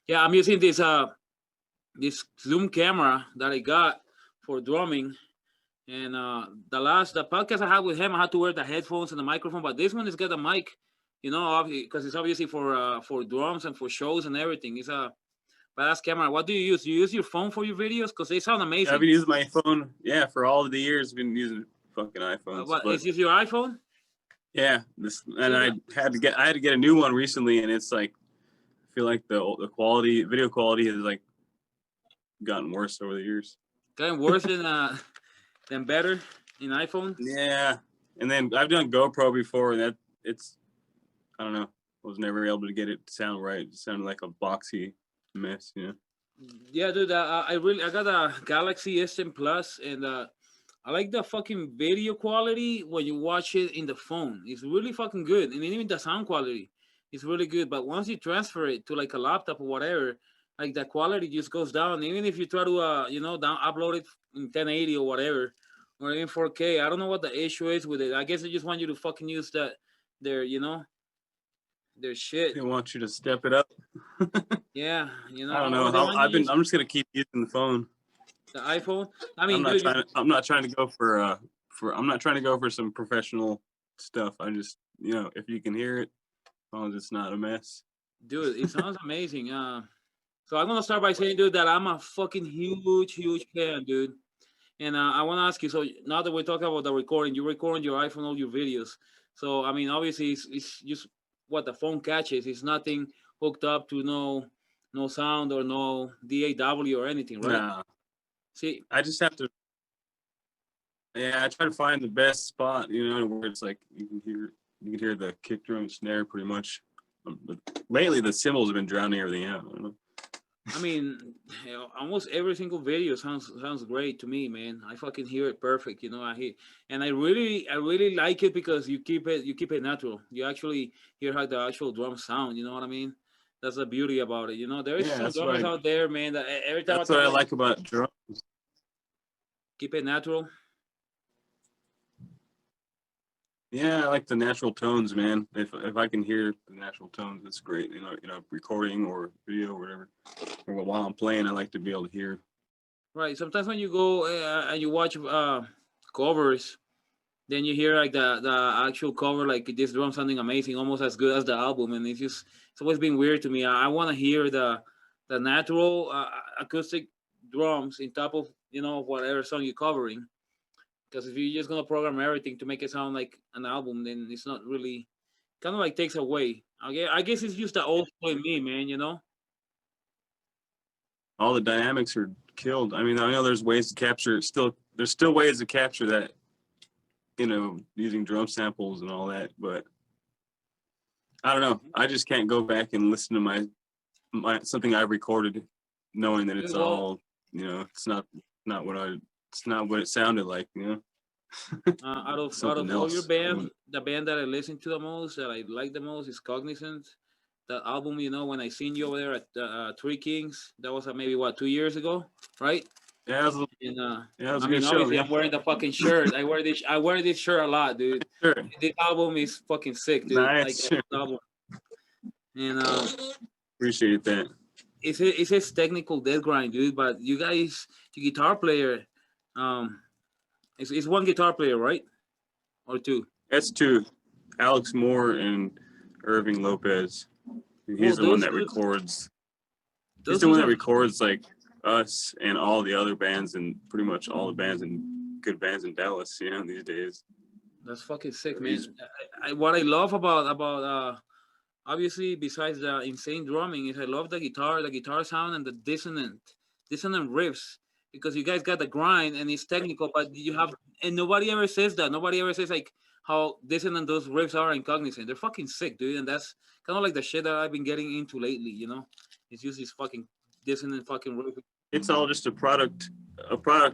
Yeah, I'm using this Zoom camera that I got for drumming. And the podcast I had with him, I had to wear the headphones and the microphone, but this one is got a mic, because it's obviously for drums and for shows and everything. It's a badass camera. What do you use? Do you use your phone for your videos? Because they sound I've amazing. been using my phone, yeah, for all of the years. I've been using fucking iPhones, What but is this your iPhone? yeah, this and See I that? had to get a new one recently, and it's like I feel like the quality, video quality, has like gotten worse over the years. Getting worse than better in iPhone. Yeah, and then I've done GoPro before, and that it's I don't know, I was never able to get it to sound right. It sounded like a boxy mess, you know. Yeah, dude. I got a Galaxy S10 Plus, and I like the fucking video quality when you watch it in the phone. It's really fucking good, and even the sound quality is really good. But once you transfer it to like a laptop or whatever, like the quality just goes down. Even if you try to down upload it in 1080 or whatever, or in 4K. I don't know what the issue is with it. I guess they just want you to fucking use their their shit. They want you to step it up. Yeah, I don't know. or they want you to use I'm just gonna keep using the phone. the iPhone. I mean, dude, I'm not trying to go I'm not trying to go for some professional stuff. I just, if you can hear it, as long as it's not a mess. dude, it sounds amazing. So I'm gonna start by saying, dude, that I'm a fucking huge fan, dude. And I want to ask you. So now that we're talking about the recording, you record on your iPhone all your videos. So I mean, obviously, it's just what the phone catches. It's nothing hooked up to no sound or no DAW or anything, right? Nah, See, I just have to. Yeah, I try to find the best spot, where it's like you can hear the kick drum snare pretty much. But lately the cymbals have been drowning everything out. I don't know. I mean, almost every single video sounds great to me, man. I fucking hear it perfect, I hear, and I really like it because you keep it natural. You actually hear how the actual drums sound. You know what I mean? That's the beauty about it. There is Yeah, some drummers out there, man. That every time I that's what talk I like like about drum. keep it natural. Yeah, I like the natural tones, man. If I can hear the natural tones, that's great. Recording or video or whatever. Or while I'm playing, I like to be able to hear. Right. Sometimes when you go and you watch covers, then you hear like the actual cover, like this drum sounding amazing, almost as good as the album, and it's always been weird to me. I want to hear the natural acoustic drums in top of whatever song you're covering, because if you're just gonna program everything to make it sound like an album, then it's not really kind of like takes away. I guess it's just the old school in me, man. All the dynamics are killed. I mean, I know there's ways to capture. There's still ways to capture that. Using drum samples and all that, but I don't know. I just can't go back and listen to my something I've recorded, knowing that it's Well, all, not it's not what it sounded like, out of something all your else. band, the band that I listen to the most, that I like the most, is Cognizant. That album, when I seen you over there at Three Kings, that was maybe what 2 years ago, right? Yeah, And yeah, it was I a good mean, show. obviously, Yeah, I'm wearing the fucking shirt. I wear this shirt a lot, dude. sure, This album is fucking sick, dude. Like nice, the sure. whole album, and Appreciate that. it's a technical death grind, dude. But you guys, the guitar player, um, it's one guitar player, right, or two? That's two, Alex Moore and Irving Lopez. Well, He's the one those that dudes, records. He's those the one dudes that are records like us and all the other bands and pretty much all the bands and good bands in Dallas, these days. that's fucking sick, So man. he's What I love about obviously besides the insane drumming is I love the guitar sound and the dissonant riffs, because you guys got the grind and it's technical, but you have and nobody ever says that. Nobody ever says like how dissonant those riffs are in Cognizant. They're fucking sick, dude, and that's kind of like the shit that I've been getting into lately. It's just this fucking dissonant fucking riff. it's all just a product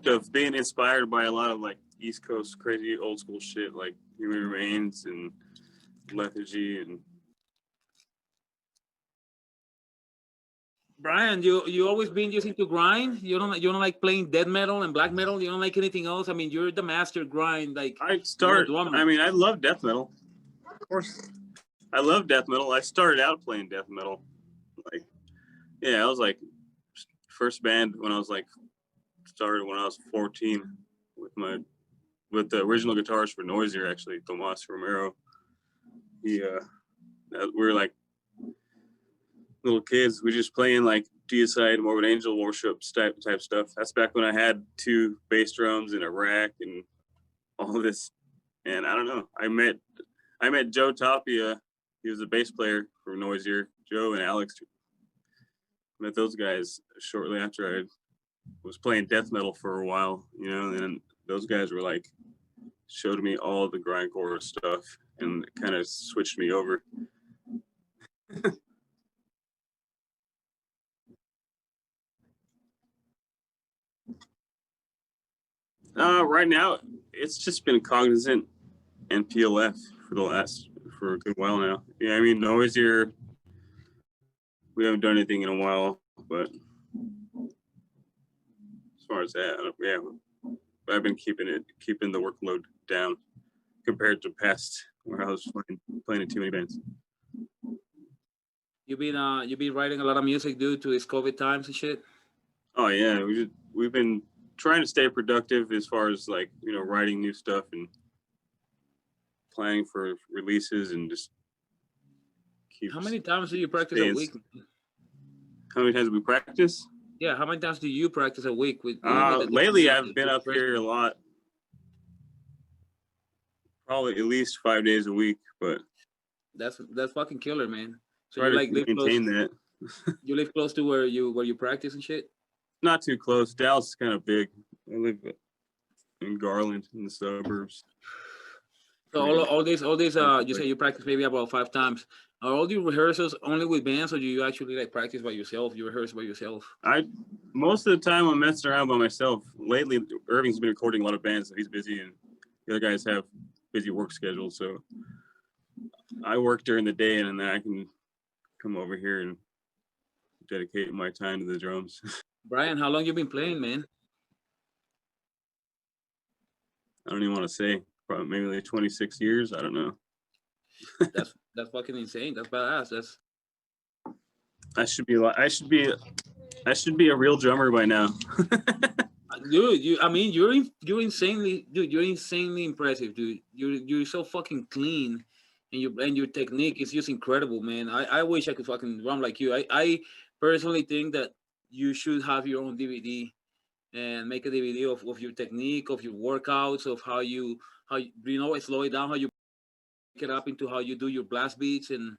of being inspired by a lot of like East Coast crazy old school shit like Human Remains and Lethargy and Brian, you always been just into grind. You don't like playing death metal and black metal. You don't like anything else. I mean, you're the master grind, like drummer. I mean, I love death metal. Of course. I love death metal. I started out playing death metal. Like Yeah, I was like first band when I was like started when I was 14 with the original guitarist for Noisier, actually, Tomas Romero. He we were like little kids. We just playing like Deicide, Morbid Angel worships type stuff. That's back when I had 2 bass drums and a rack and all this. And I don't know. I met Joe Tapia. He was a bass player for Noisier. Joe and Alex met those guys shortly after I was playing death metal for a while, and then those guys were like showed me all the grindcore stuff and kind of switched me over. Right now, it's just been Cognizant and PLF for a good while now. Yeah, I mean, Noisier, we haven't done anything in a while, but as far as that, yeah, I've been keeping the workload down compared to past where I was playing in too many bands. You been writing a lot of music due to these COVID times and shit. Oh yeah, we've been trying to stay productive as far as like writing new stuff and planning for releases and just keep. How many times do you practice a staying. week? How many times do we practice? Yeah, how many times do you practice a week with lately I've been up here a lot, probably at least 5 days a week, but that's fucking killer, man. So try you to like live maintain close, that. you live close to where you practice and shit? Not too close. Dallas is kind of big. I live in Garland in the suburbs. So all these you say you practice maybe about 5 times. Are all your rehearsals only with bands, or do you actually like practice by yourself? You rehearse by yourself? Most of the time I'm messing around by myself. Lately, Irving's been recording a lot of bands, so he's busy, and the other guys have busy work schedules. So I work during the day, and then I can come over here and dedicate my time to the drums. Bryan, how long you been playing, man? I don't even want to say. Probably maybe like 26 years. I don't know. That's fucking insane. That's badass. That's I should be a real drummer by now. dude. You're insanely, dude. You're insanely impressive, dude. You're so fucking clean, and your technique is just incredible, man. I wish I could fucking drum like you. I personally think that you should have your own DVD and make a DVD of your technique, of your workouts, of how you slow it down, how you break it up into how you do your blast beats, and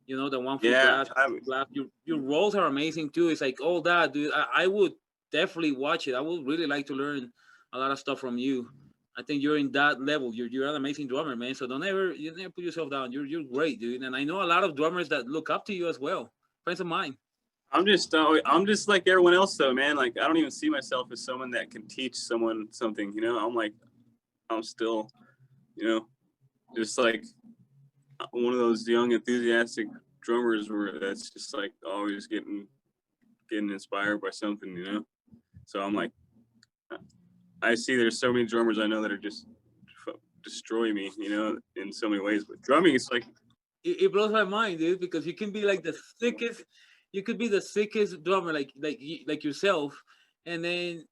the one free Yeah, blast. Your rolls are amazing too. It's like all that, dude. I would definitely watch it. I would really like to learn a lot of stuff from you. I think you're in that level. You're an amazing drummer, man. So you never put yourself down. You're great, dude. And I know a lot of drummers that look up to you as well. Friends of mine. I'm just like everyone else though, man. Like I don't even see myself as someone that can teach someone something. I'm still, just like one of those young enthusiastic drummers where that's just like always getting inspired by something. So I'm like, I see there's so many drummers I know that are just destroy me, in so many ways. But drumming is like it blows my mind, dude, because you can be like the sickest. You could be the sickest drummer, like yourself, and then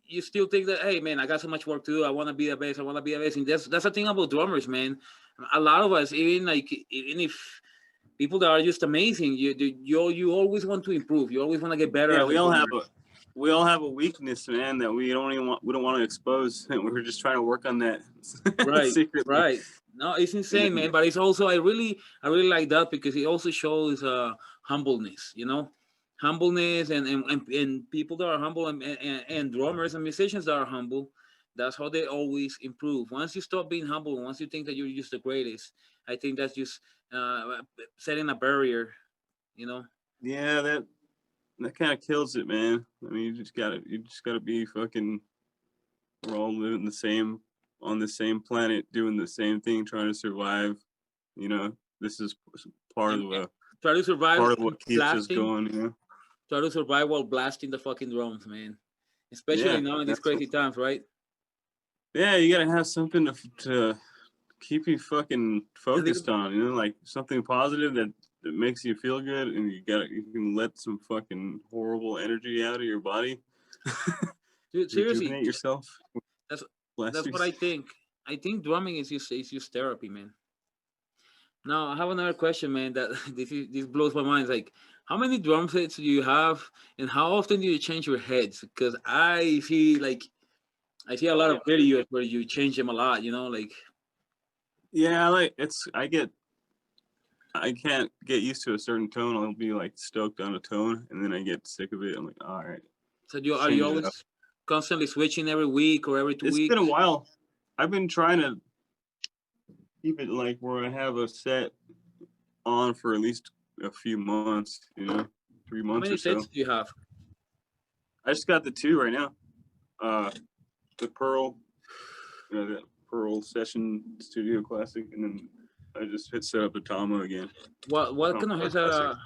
you still think that, hey, man, I got so much work to do. I want to be the best. I want to be the best. And that's the thing about drummers, man. A lot of us, even if people that are just amazing, you always want to improve. You always want to get better as a drummer. We all have a weakness, man, that we don't want to expose. We're just trying to work on that Right, secretly. right. No, it's insane, man. But it's also I really like that because it also shows humbleness. Humbleness and people that are humble and drummers and musicians that are humble. That's how they always improve. Once you stop being humble, once you think that you're just the greatest, I think that's just setting a barrier. You know. Yeah, that kind of kills it, man. I mean, you just gotta be fucking. We're all living on the same planet, doing the same thing, trying to survive. This is part of try to survive what keeps us going. Try to survive while blasting the fucking drums, man. Especially now in these crazy times, right? Yeah, you gotta have something to keep you fucking focused on. Like something positive that makes you feel good, and you can let some fucking horrible energy out of your body. Dude, seriously, Rejuvenate yourself. that's that's what Blasters. I think. I think drumming is just therapy, man. Now I have another question, man. That this blows my mind. It's like, how many drum sets do you have, and how often do you change your heads? Because I see a lot of videos where you change them a lot. Like Yeah, like I can't get used to a certain tone. I'll be like stoked on a tone, and then I get sick of it. I'm like, all right, so, let's are you change it up. always constantly switching every week or every two It's been a weeks? while. I've been trying to keep it like where I have a set on for at least a few months, 3 How months many or sets so. do you have? I just got the two right now. Uh, the Pearl, the Pearl Session Studio Classic, and then I just hit set up the Tama again. What Tama kind of heads Classic. are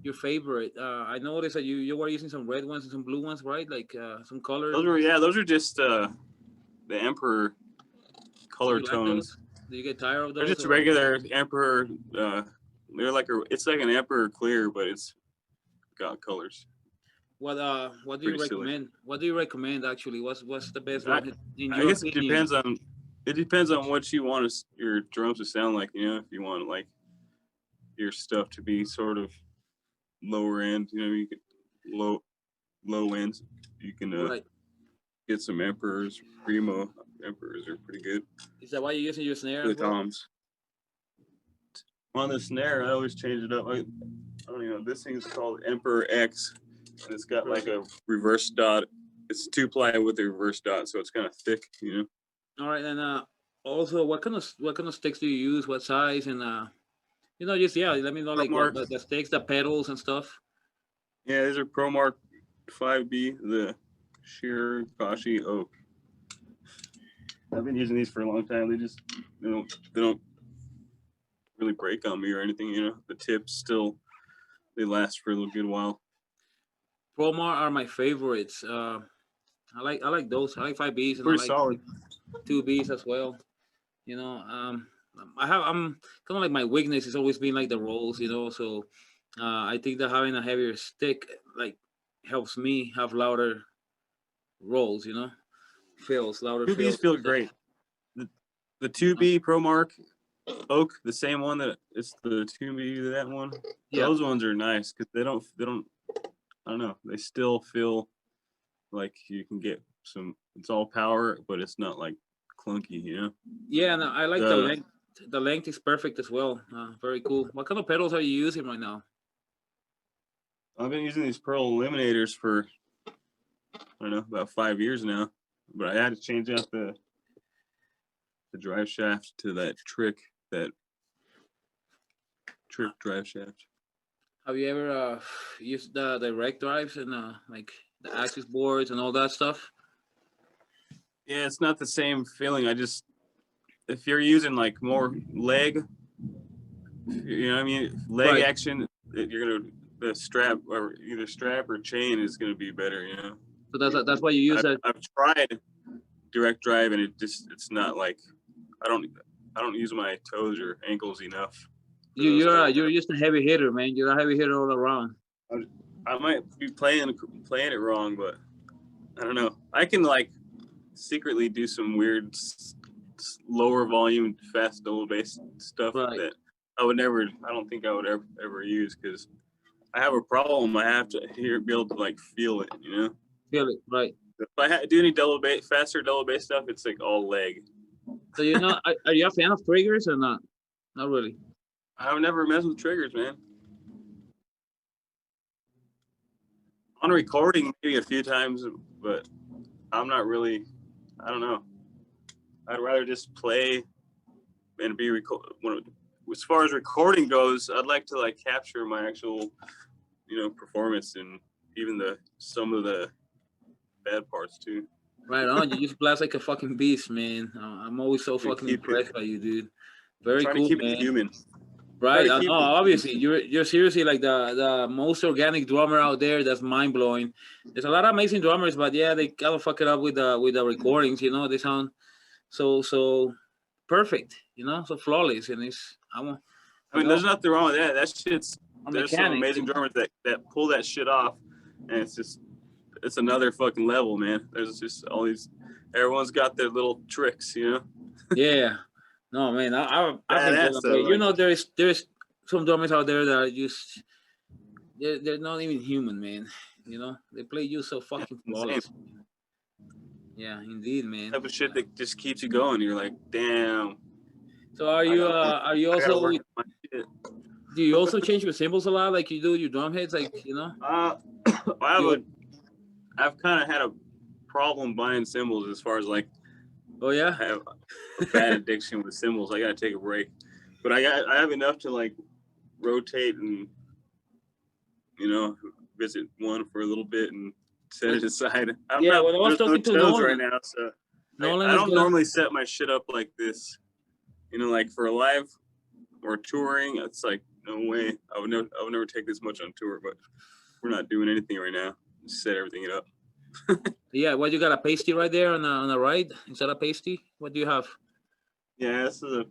your favorite? I noticed that you were using some red ones and some blue ones, right? Like some color. Those are just the Emperor Do color you like those? tones. Do you get tired of They're those? just Or regular Emperor. They're it's like an Emperor clear, but it's got colors. what do you Pretty silly. recommend? What do you recommend actually? What's the best I, drum head in I your guess it opinion? depends on what you want your drums to sound like. If you want like your stuff to be sort of lower end, you can low ends. You can Right. get some Emperors. Primo Emperors are pretty good Is that why you're using your snare for the as well? toms. On the snare, I always change it up. I don't even know. This thing is called Emperor X, and it's got like a reverse dot. It's 2-ply with a reverse dot, so it's kind of thick. All right, and also what kind of sticks do you use? What size and just let me know like what ProMark. the sticks, the pedals and stuff. Yeah, these are ProMark 5B, the sheer Kashi oak. I've been using these for a long time. They don't really break on me or anything. The tips still they last for a little good while. Promar are my favorites. I like those. I like 5Bs and I Pretty like solid. 2Bs as well. You know, um, I'm kind of like my weakness has always been like the rolls. So I think that having a heavier stick like helps me have louder rolls. Fills, louder 2Bs fills. feel great. The 2B ProMark oak, the same one that it's the 2B that one. Yeah, Those ones are nice because they don't. I don't know. They still feel like you can get some. It's all power, but it's not like clunky. yeah, and I like the The length. The length is perfect as well. Very cool. What kind of pedals are you using right now? I've been using these Pearl Eliminators for I don't know about 5 years now, but I had to change out the drive shaft to that trick drive shaft. Have you ever used the direct drives and like the axis boards and all that stuff? Yeah, it's not the same feeling. If you're using like more leg, what I mean, leg Right. action, you're gonna the strap or either strap or chain is gonna be better. So that's why you use that. I've tried direct drive and it's not like I don't I don't use my toes or ankles enough for You those you're pedals. you're just a heavy hitter, man. You're a heavy hitter all around. I might be playing it wrong, but I don't know. I can like secretly do some weird lower volume, fast double bass stuff Right. that I would never. I don't think I would ever use because I have a problem. I have to be able to like feel it. Feel it. Right. If I do any faster double bass stuff, it's like all leg. So are you a fan of triggers or not? Not really. I've never messed with triggers, man. On recording, maybe a few times, but I'm not really. I don't know. I'd rather just play and be as far as recording goes, I'd like to like capture my actual, performance and even some of the bad parts too. Right on. You just blast like a fucking beast, man. I'm always so And fucking impressed by you, dude. Very trying to cool, keep it man. human. Try Right. to I know. keep it. Obviously, you're seriously like the most organic drummer out there. That's mind blowing. There's a lot of amazing drummers, but yeah, they kind of fuck it up with the recordings. They sound so perfect. So flawless, and it's I want. I mean, there's nothing wrong with that. That shit's there's some amazing drummers that pull that shit off, and it's another fucking level, man. There's just all these, everyone's got their little tricks, you know. Yeah, no, man, I've been blown away. You know, there's some drummers out there that are just they're not even human, man. You know, they play you so fucking flawless. Yeah, indeed, man. Type of shit that just keeps you going. You're like, damn. So are you also? Do you also change your cymbals a lot, like you do your drum heads, like you know? I've kind of had a problem buying cymbals as far as like. Oh yeah. I have a bad addiction with cymbals. I gotta take a break, but I have enough to like rotate and visit one for a little bit and set it aside. I was talking to Nolan right now, so I don't normally set my shit up like this. Like for a live or touring, it's like no way. I would never take this much on tour, but we're not doing anything right now. Just set everything up. Yeah, what you got, a pasty right there on the right? Is that a pasty? What do you have? Yeah, this is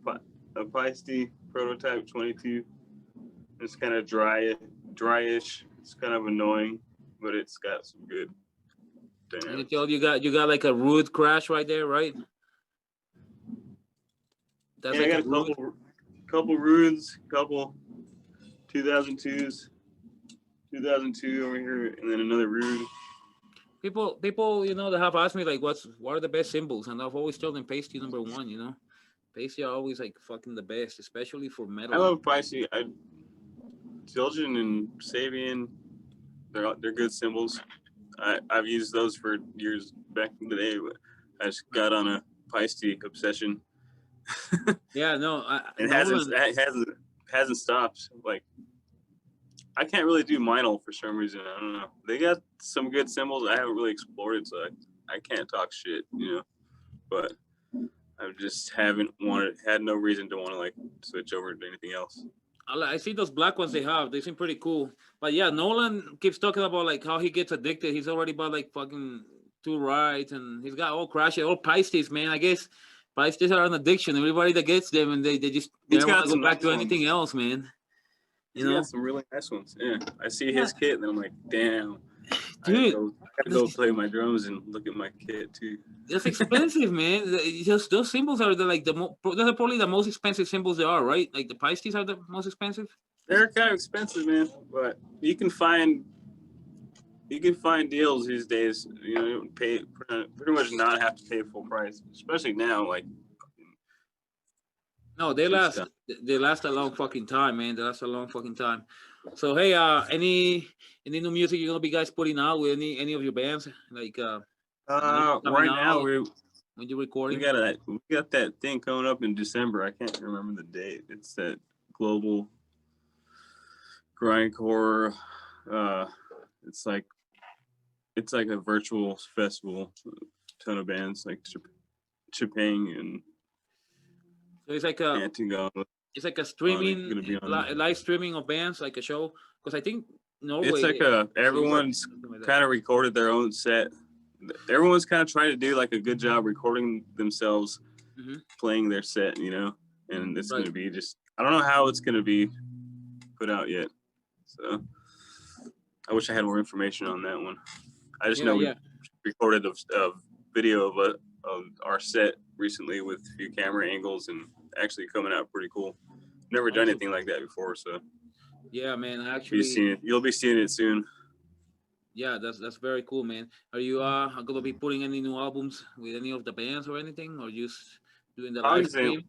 a pasty prototype 22. It's kind of dryish. It's kind of annoying, but it's got some good dynamics. You got like a root crash right there, right? That's I got a couple rudes, couple 2002s, 2002 over here, and then another rude. People, that have asked me like, what are the best cymbals, and I've always told them pasty number one. Pasty are always like fucking the best, especially for metal. I love pasty. Zildjian and Sabian, they're good cymbals. I've used those for years back in the day. But I just got on a pasty obsession. Yeah, no, it hasn't stopped. Like, I can't really do Meinl for some reason. I don't know. They got some good cymbals. I haven't really explored it, so I can't talk shit, But I just had no reason to want to like switch over to anything else. I see those black ones they have. They seem pretty cool. But yeah, Nolan keeps talking about like how he gets addicted. He's already bought like fucking 2 rides, and he's got all crashes, all pasties, man. I guess pasties are an addiction. Everybody that gets them, and they just don't want to go back to anything else, man. He's got some really nice ones. Yeah, I see his kit, and I'm like, damn. Dude, I gotta go play my drums and look at my kit too. That's expensive, man. Just those cymbals are they're probably the most expensive cymbals there are, right? Like the pasties are the most expensive. They're kind of expensive, man, but you can find deals these days. Pay pretty much not have to pay full price, especially now. Like, no, they last a long fucking time, man. They last a long fucking time. So hey, any new music you're gonna be guys putting out with any of your bands? Like right now when you're recording, we got that thing coming up in December. I can't remember the date. It's that global grindcore. It's like a virtual festival. A ton of bands like Chipang and. So it's like a streaming, live streaming of bands, like a show. Because I think Norway. It's like everyone's kind of recorded their own set. Everyone's kind of trying to do like a good job recording themselves, playing their set, And it's going to be I don't know how it's going to be put out yet. So I wish I had more information on that one. I just know we recorded a video of our set recently with a few camera angles and actually coming out pretty cool. Never done anything like that before, so yeah, man. Actually, you'll be seeing it soon. Yeah, that's very cool, man. Are you gonna be putting any new albums with any of the bands or anything, or just doing the live stream?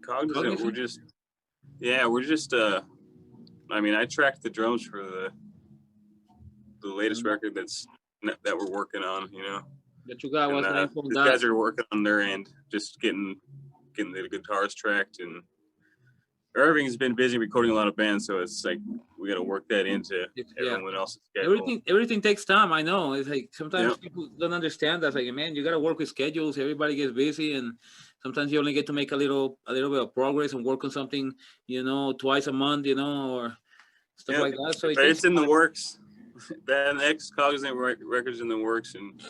Cognizant. We're just I mean, I tracked the drums for the latest record that we're working on, That you got was these guys are working on their end, just getting the guitars tracked, and Irving's been busy recording a lot of bands, so it's like we got to work that into everyone else's schedule. Everything takes time. I know. It's like sometimes people don't understand that. Like, man, you got to work with schedules. Everybody gets busy, and sometimes you only get to make a little bit of progress and work on something, twice a month, or stuff like that. So it's in the works. That next Cognizant record's in the works, and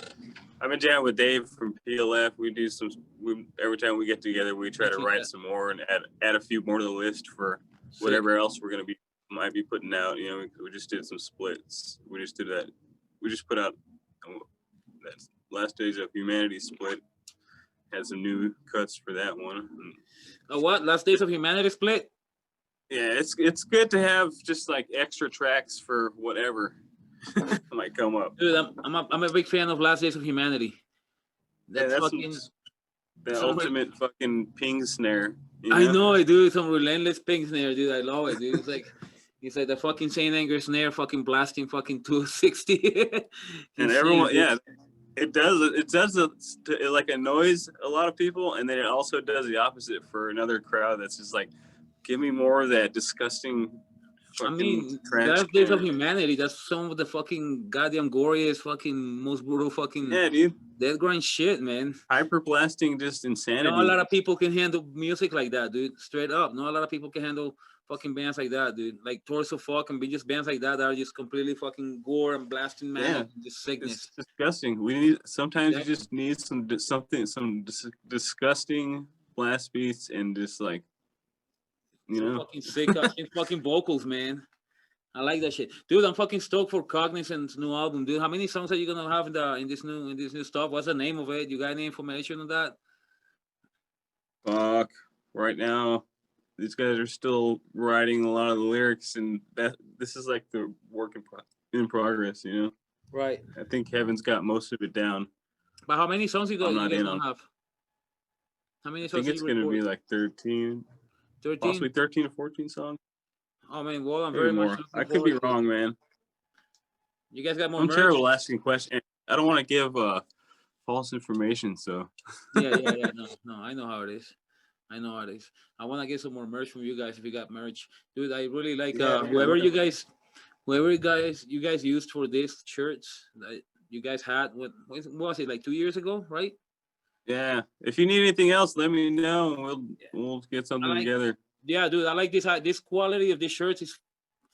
I've been jamming with Dave from PLF. We do every time we get together, we try to write some more and add a few more to the list for whatever else we're going to be might be putting out. We just did some splits. We just did that. We just put out that Last Days of Humanity split. Had some new cuts for that one. What? Last Days of Humanity split? Yeah, it's good to have just like extra tracks for whatever might come up. Dude, I'm a big fan of Last Days of Humanity. Yeah, That's that's fucking the ultimate fucking ping snare. I know I do some relentless ping snare, dude. I love it, dude. It's like the fucking Saint Anger snare, fucking blasting, fucking 260. And everyone, yeah, it does it like annoys a lot of people, and then it also does the opposite for another crowd that's just like, give me more of that disgusting. I mean, Last Days of Humanity. That's some of the fucking goddamn goriest, fucking most brutal, fucking dude, death grind shit, man. Hyper blasting, just insanity. Not a lot of people can handle music like that, dude. Straight up, not a lot of people can handle fucking bands like that, dude. Like Torso Fuck and be just bands like that are just completely fucking gore and blasting, man. Yeah, just sickness. It's disgusting. Sometimes you just need some disgusting blast beats and just like, fucking sick fucking vocals, man. I like that shit, dude. I'm fucking stoked for Cognizant's new album, dude. How many songs are you gonna have in this new stuff? What's the name of it? You got any information on that? Fuck. Right now, these guys are still writing a lot of the lyrics, and this is like the work in progress, Right. I think Kevin's got most of it down. But how many songs you guys gonna have? How many songs? I think it's gonna be like 13, possibly 13 or 14 songs. Oh man, well, I'm very much. I could be wrong, man. You guys got more? I'm terrible asking questions. I don't want to give false information, so. Yeah. No, I know how it is. I want to get some more merch from you guys if you got merch, dude. I really like whoever you guys used for this shirts that you guys had. What was it, like 2 years ago, right? Yeah. If you need anything else, let me know, and we'll get something together. Yeah, dude. I like this quality of this shirts is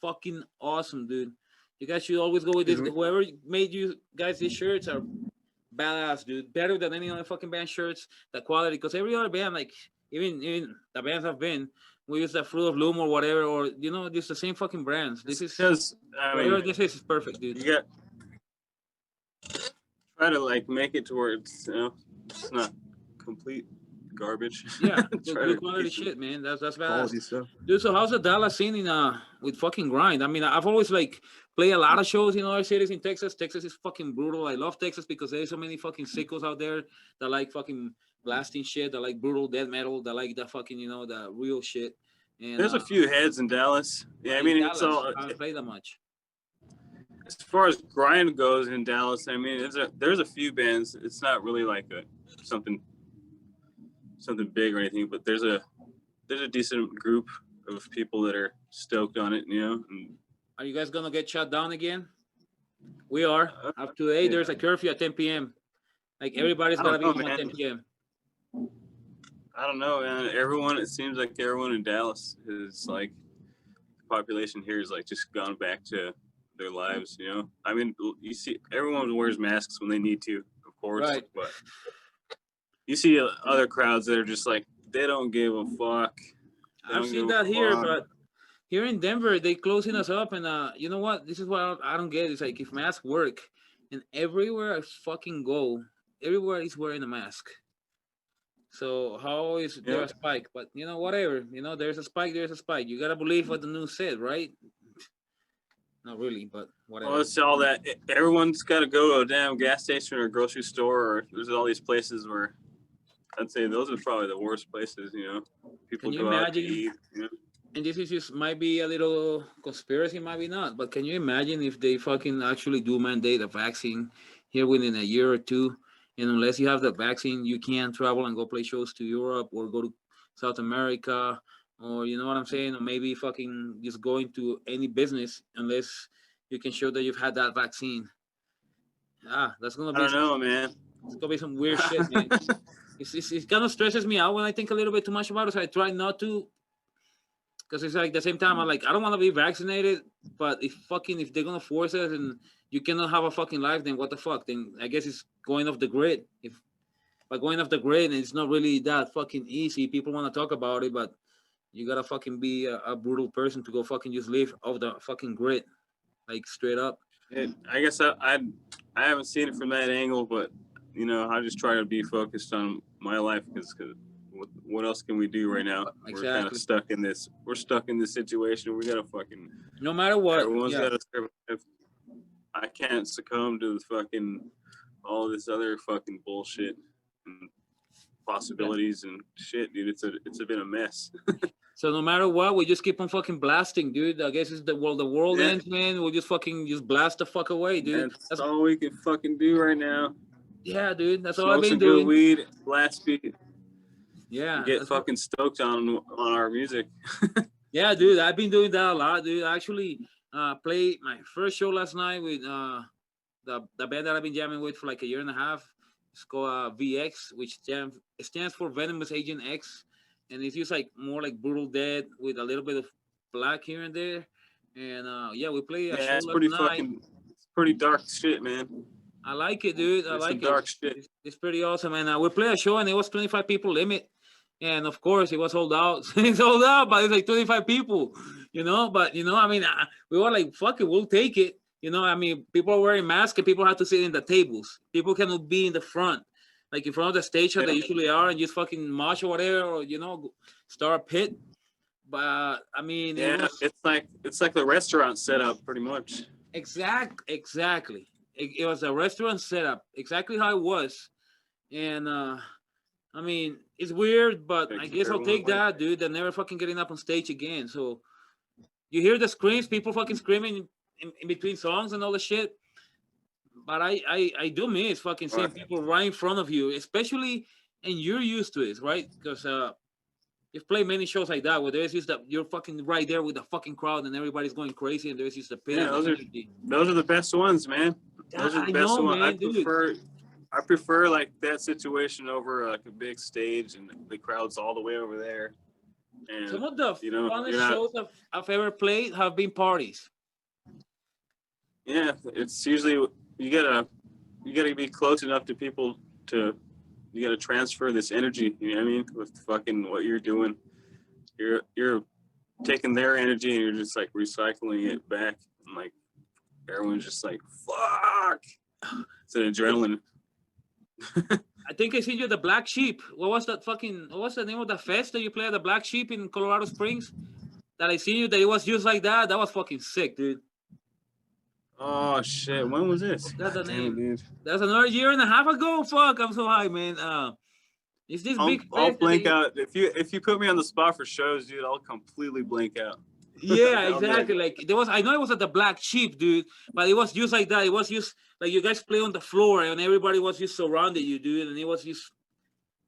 fucking awesome, dude. You guys should always go with this. Whoever made you guys these shirts are badass, dude. Better than any other fucking band shirts. The quality, because every other band, like even the bands I've been, we use the Fruit of Loom or whatever, or just the same fucking brands. This is because this is perfect, dude. You got try to like make it to where it's it's not complete garbage. Yeah, good quality shit, man. That's badass stuff. Dude, so how's the Dallas scene with fucking grind? I mean, I've always like played a lot of shows in other cities in Texas. Texas is fucking brutal. I love Texas because there's so many fucking sickos out there that like fucking blasting shit, that like brutal death metal, that like the fucking the real shit. And there's a few heads in Dallas. Yeah, I mean, Dallas, I haven't played that much. As far as grind goes in Dallas, I mean, there's a few bands. It's not really like something big or anything, but there's a decent group of people that are stoked on it, And are you guys gonna get shut down again? We are. Up to 8, there's a curfew at 10 p.m. Like everybody's gotta be home at 10 p.m. I don't know, man. It seems like everyone in Dallas is like, the population here is like just gone back to their lives, I mean, you see everyone wears masks when they need to, of course, right. But you see other crowds that are just like, they don't give a fuck. I've seen that here, but here in Denver, they closing us up, and you know what? This is what I don't get. It's like if masks work, and everywhere I fucking go, everywhere is wearing a mask. So how is there a spike? But whatever. There's a spike. There's a spike. You gotta believe what the news said, right? Not really, but whatever. Well, it's all that. Everyone's got to go to a damn gas station or a grocery store, or there's all these places where I'd say those are probably the worst places, People go out to eat, And this is just might be a little conspiracy, maybe not, but can you imagine if they fucking actually do mandate a vaccine here within a year or two, and unless you have the vaccine, you can't travel and go play shows to Europe or go to South America, or you know what I'm saying, or maybe fucking just going to any business unless you can show that you've had that vaccine. That's gonna be. I don't know, man. It's gonna be some weird shit, man. It kind of stresses me out when I think a little bit too much about it. So I try not to, because it's like the same time I'm like, I don't want to be vaccinated, but if they're gonna force us and you cannot have a fucking life, then what the fuck? Then I guess it's going off the grid. By going off the grid, and it's not really that fucking easy. People want to talk about it, but You gotta fucking be a brutal person to go fucking just live off the fucking grid, like straight up. I guess I haven't seen it from that angle, but I just try to be focused on my life because what else can we do right now? We're kind of Exactly. stuck in this. We're stuck in this situation. We gotta fucking. No matter what, Everyone's yeah. gotta survive. I can't succumb to the fucking all this other fucking bullshit and Yeah. possibilities and shit, dude. It's been a mess. So no matter what, we just keep on fucking blasting, dude. I guess it's the world. The world Yeah, ends, man. We'll just fucking just blast the fuck away, dude. that's That's all we can fucking do right now. yeah, dude. That's all I've Smoke been some good doing. weed, blast beat, and Yeah, get that's what. fucking stoked on our music. Yeah, dude. I've been doing that a lot, dude. I actually played my first show last night with the band that I've been jamming with for like a year and a half. It's called VX, which stands for Venomous Agent X, and it's just like more like brutal dead with a little bit of black here and there. And yeah, we played a Yeah, show last night. it's pretty dark shit, man. I like it, dude. I It's some like it. dark shit. It's pretty awesome. And we played a show, and it was 25 people limit. And of course, it was sold out. It's sold out, but it's like 25 people, But, I mean, we were like, fuck it, we'll take it. I mean, people are wearing masks, and people have to sit in the tables. People cannot be in the front, like in front of the stage that Yeah, they usually are, and just fucking march or whatever, or, start a pit. But, I mean, it yeah. was It's like the restaurant setup, pretty much. exactly. It was a restaurant setup, exactly how it was. And I mean, it's weird, but Gotta I keep guess I'll everyone take away. that, dude. They're never fucking getting up on stage again. So you hear the screams, people fucking screaming in between songs and all the shit. But I do miss fucking seeing Right. people right in front of you, especially, and you're used to it, right? Because you've played many shows like that where there's just that you're fucking right there with the fucking crowd and everybody's going crazy and there's just a pit Yeah, of energy. those are the best ones, man. Yeah, Those are the I best know, ones. man, dude. I prefer like that situation over like a big stage and the crowd's all the way over there. And Some of the you're funnest not. shows I've ever played have been parties. Yeah, it's usually you gotta be close enough to people to you gotta transfer this energy. You know what I mean? With fucking what you're doing, you're taking their energy and you're just like recycling it back, and like everyone's just like fuck. It's an adrenaline. I think I seen you at the Black Sheep. What was the name of the fest that you played at the Black Sheep in Colorado Springs? That I seen you that it was just like that. That was fucking sick, dude. Oh shit! When was this? Forgot the God damn it, name. dude. That's another year and a half ago. Fuck, I'm so high, man. It's this big I'll fest that blank they. out if you put me on the spot for shows, dude. I'll completely blank out. Yeah, I'll be like, exactly. Like there was, I know it was at the Black Sheep, dude, but it was just like that. It was just like you guys play on the floor and everybody was just surrounded you, dude, and it was just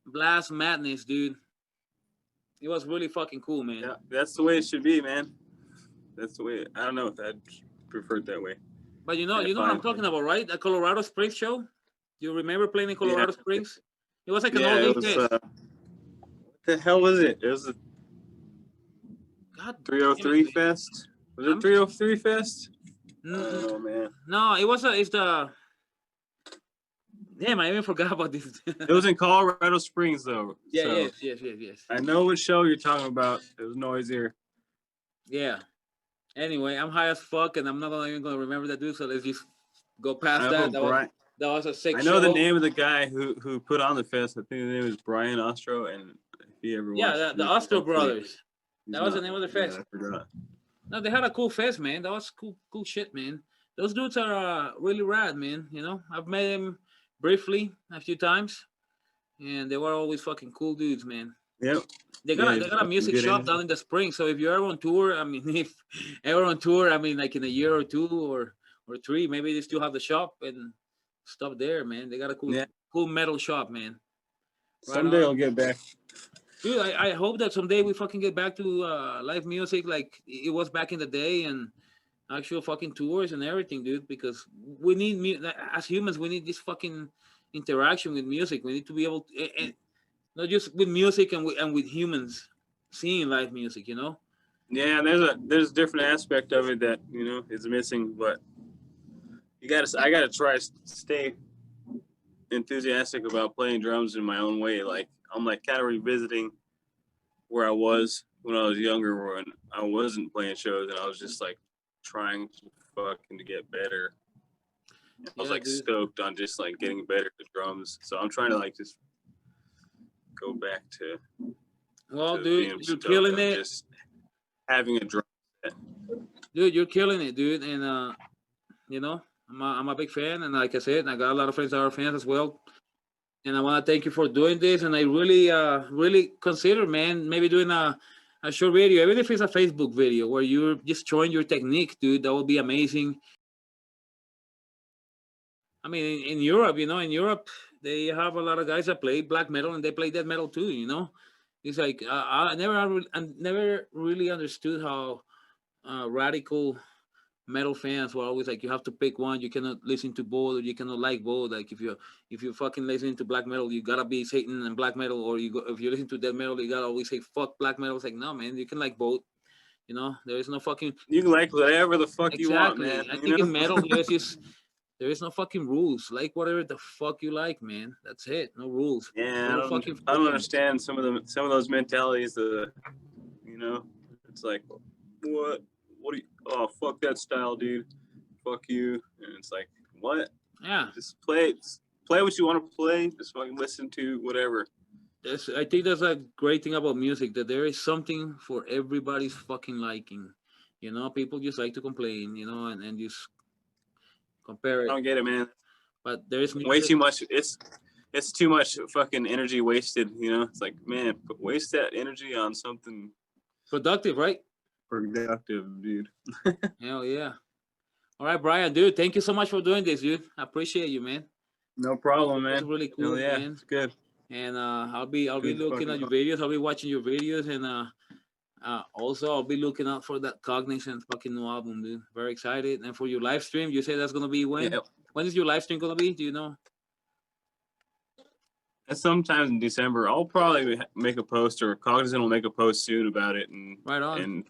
blast madness, dude. It was really fucking cool, man. yeah, that's the way it should be, man. That's the way. I don't know if I'd prefer it that way. But Yeah, you know what I'm fine. talking about, right? The Colorado Springs show. Do you remember playing in Yeah, Colorado Springs? It was like an yeah. all-day It was. fest. What the hell was it? It was a God damn it, 303 man. Fest. Was it I'm 303 Fest? mm, Oh man, no, it was it's the damn. I even forgot about this. it was in Colorado Springs though. Yeah, So yes. I know what show you're talking about. It was noisier. Yeah. Anyway, I'm high as fuck, and I'm not even gonna remember that dude. So let's just go I past know that. Brian. That was a sick I know the show. name of the guy who put on the fest. I think his name is Brian Ostro, and if he ever Yeah, wants the to, Ostro hopefully brothers. he's That was the not. name of the Yeah, fest. I forgot. No, they had a cool fest, man. That was cool shit, man. Those dudes are really rad, man. I've met them briefly a few times, and they were always fucking cool dudes, man. Yep. They Yeah, got he's they got a got some music good shop energy. down in the spring. So if you're ever on tour, I mean, if ever on tour, I mean, like in a year or two or three, maybe they still have the shop and stuff there, man. They got a Yeah. cool metal shop, man. Right Someday on, I'll get back. dude. I hope that someday we fucking get back to live music like it was back in the day and actual fucking tours and everything, dude. Because we need as humans, we need this fucking interaction with music. We need to be able to, and not just with music and with humans seeing live music, Yeah, there's a different aspect of it that is missing, but I gotta try to stay enthusiastic about playing drums in my own way. Like I'm like kind of revisiting where I was when I was younger, when I wasn't playing shows and I was just like trying to fucking to get better. And I was Yeah, like dude. stoked on just like getting better at the drums. So I'm trying to like just go back Well, to dude, being you're stoked killing on it. just having a drum set. Dude, you're killing it, dude. And you know, I'm a big fan, and like I said, I got a lot of friends that are fans as well. And I want to thank you for doing this. And I really consider, man, maybe doing a short video, even if it's a Facebook video where you're just showing your technique, dude. That would be amazing. I mean, in Europe, in Europe, they have a lot of guys that play black metal and they play death metal too. It's like I never really understood how radical metal fans were always like, you have to pick one. You cannot listen to both, or you cannot like both. Like if you fucking listen to black metal, you gotta be Satan and black metal, or if you listen to death metal, you gotta always say fuck black metal. It's like, no, man, you can like both. There is no fucking You can like whatever the fuck you want, man. exactly. I You think in know? metal there is no fucking rules. Like whatever the fuck you like, man. That's it. No rules. Yeah, Follow fucking I don't freedom. understand some of those mentalities. You know, it's like what do you? Oh, fuck that style, dude. Fuck you. And it's like, what? Yeah. Just play what you want to play. Just fucking listen to whatever. I think that's a great thing about music, that there is something for everybody's fucking liking. People just like to complain, and just compare I it. don't get it, man. But there is Way music too much. It's too much fucking energy wasted. You know, it's like, man, waste that energy on something productive, right? productive, dude. Hell yeah. All right, Brian, dude, thank you so much for doing this, dude. I appreciate you, man. No problem, It was man. really Hell cool, yeah, man. it's good. And I'll be Good looking fucking at your talk. videos. I'll be watching your videos, and also I'll be looking out for that Cognizant fucking new album, dude. Very excited. And for your live stream, you say that's gonna be when? Yeah, When is your live stream gonna be? Do you know? sometimes in December, I'll probably make a post, or Cognizant will make a post soon about it, Right on. and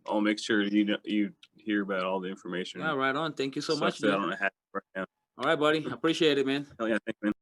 I'll make sure you hear about all the Yeah, information. right on. Thank you so much, Sucks that I dude. don't have it right now. All right, buddy. Appreciate it, man. Hell yeah, thanks, man.